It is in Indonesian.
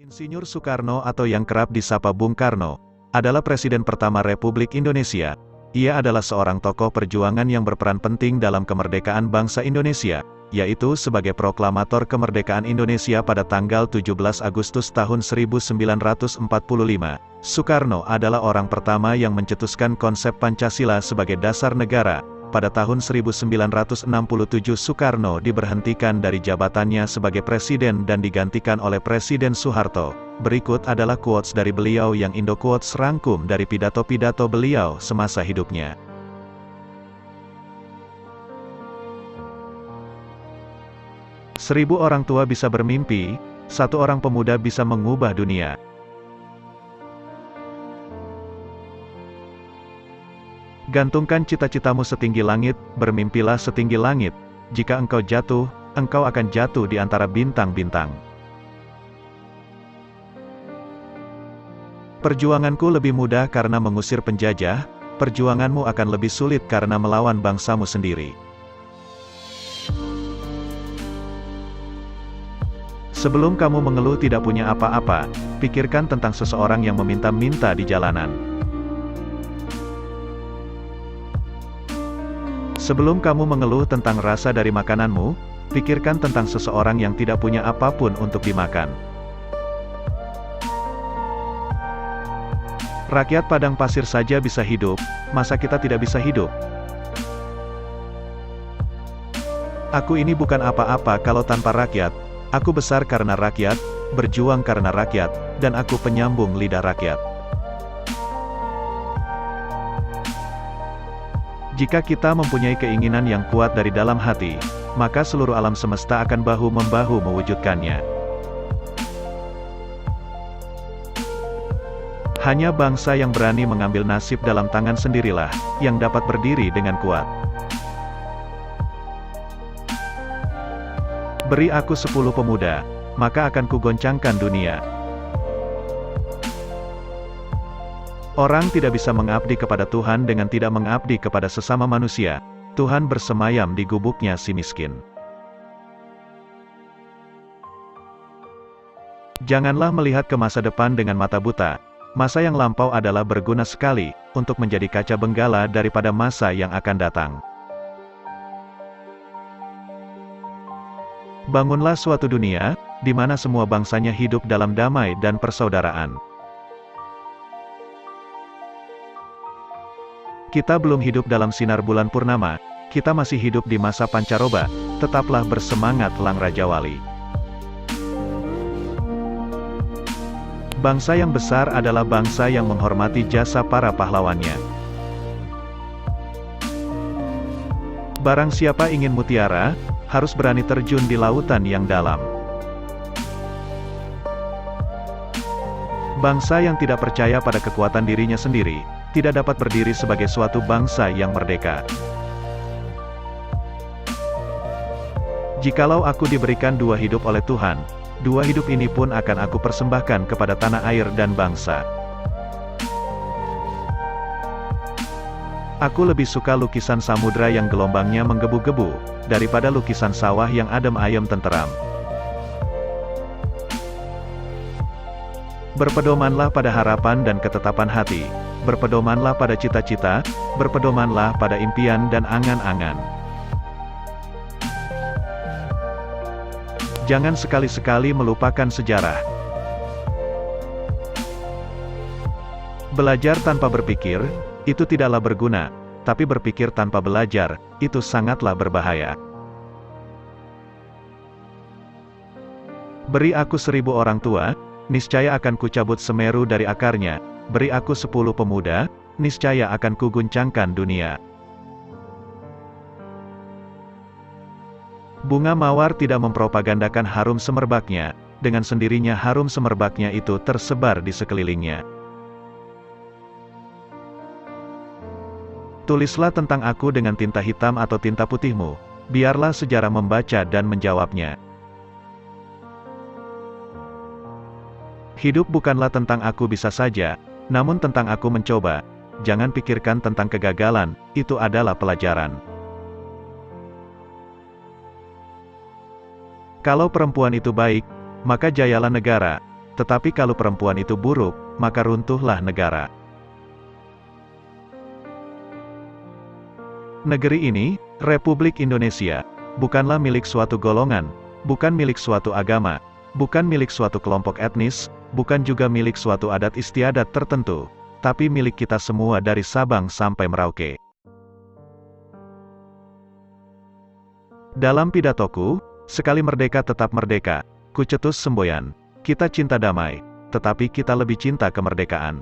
Insinyur Soekarno atau yang kerap disapa Bung Karno, adalah Presiden pertama Republik Indonesia. Ia adalah seorang tokoh perjuangan yang berperan penting dalam kemerdekaan bangsa Indonesia, yaitu sebagai proklamator kemerdekaan Indonesia pada tanggal 17 Agustus tahun 1945. Soekarno adalah orang pertama yang mencetuskan konsep Pancasila sebagai dasar negara. Pada tahun 1967 Soekarno diberhentikan dari jabatannya sebagai presiden dan digantikan oleh Presiden Soeharto. Berikut adalah quotes dari beliau yang Indo-Quotes rangkum dari pidato-pidato beliau semasa hidupnya. Seribu orang tua bisa bermimpi, satu orang pemuda bisa mengubah dunia. Gantungkan cita-citamu setinggi langit, bermimpilah setinggi langit. Jika engkau jatuh, engkau akan jatuh di antara bintang-bintang. Perjuanganku lebih mudah karena mengusir penjajah, perjuanganmu akan lebih sulit karena melawan bangsamu sendiri. Sebelum kamu mengeluh tidak punya apa-apa, pikirkan tentang seseorang yang meminta-minta di jalanan. Sebelum kamu mengeluh tentang rasa dari makananmu, pikirkan tentang seseorang yang tidak punya apapun untuk dimakan. Rakyat padang pasir saja bisa hidup, masa kita tidak bisa hidup? Aku ini bukan apa-apa kalau tanpa rakyat. Aku besar karena rakyat, berjuang karena rakyat, dan aku penyambung lidah rakyat. Jika kita mempunyai keinginan yang kuat dari dalam hati, maka seluruh alam semesta akan bahu-membahu mewujudkannya. Hanya bangsa yang berani mengambil nasib dalam tangan sendirilah, yang dapat berdiri dengan kuat. Beri aku 10 pemuda, maka akan kugoncangkan dunia. Orang tidak bisa mengabdi kepada Tuhan dengan tidak mengabdi kepada sesama manusia. Tuhan bersemayam di gubuknya si miskin. Janganlah melihat ke masa depan dengan mata buta. Masa yang lampau adalah berguna sekali, untuk menjadi kaca benggala daripada masa yang akan datang. Bangunlah suatu dunia, di mana semua bangsanya hidup dalam damai dan persaudaraan. Kita belum hidup dalam sinar bulan purnama, kita masih hidup di masa pancaroba, tetaplah bersemangat Lang Rajawali. Bangsa yang besar adalah bangsa yang menghormati jasa para pahlawannya. Barang siapa ingin mutiara, harus berani terjun di lautan yang dalam. Bangsa yang tidak percaya pada kekuatan dirinya sendiri, tidak dapat berdiri sebagai suatu bangsa yang merdeka. Jikalau aku diberikan 2 hidup oleh Tuhan, 2 hidup ini pun akan aku persembahkan kepada tanah air dan bangsa. Aku lebih suka lukisan samudra yang gelombangnya menggebu-gebu, daripada lukisan sawah yang adem ayem tenteram. Berpedomanlah pada harapan dan ketetapan hati, berpedomanlah pada cita-cita, berpedomanlah pada impian dan angan-angan. Jangan sekali-sekali melupakan sejarah. Belajar tanpa berpikir, itu tidaklah berguna, tapi berpikir tanpa belajar, itu sangatlah berbahaya. Beri aku 1000 orang tua, niscaya akan kucabut Semeru dari akarnya. Beri aku 10 pemuda, niscaya akan kuguncangkan dunia. Bunga mawar tidak mempropagandakan harum semerbaknya, dengan sendirinya harum semerbaknya itu tersebar di sekelilingnya. Tulislah tentang aku dengan tinta hitam atau tinta putihmu, biarlah sejarah membaca dan menjawabnya. Hidup bukanlah tentang aku bisa saja, namun tentang aku mencoba. Jangan pikirkan tentang kegagalan, itu adalah pelajaran. Kalau perempuan itu baik, maka jayalah negara. Tetapi kalau perempuan itu buruk, maka runtuhlah negara. Negeri ini, Republik Indonesia, bukanlah milik suatu golongan, bukan milik suatu agama, bukan milik suatu kelompok etnis, bukan juga milik suatu adat istiadat tertentu, tapi milik kita semua dari Sabang sampai Merauke. Dalam pidatoku, sekali merdeka tetap merdeka, ku cetus semboyan, kita cinta damai, tetapi kita lebih cinta kemerdekaan.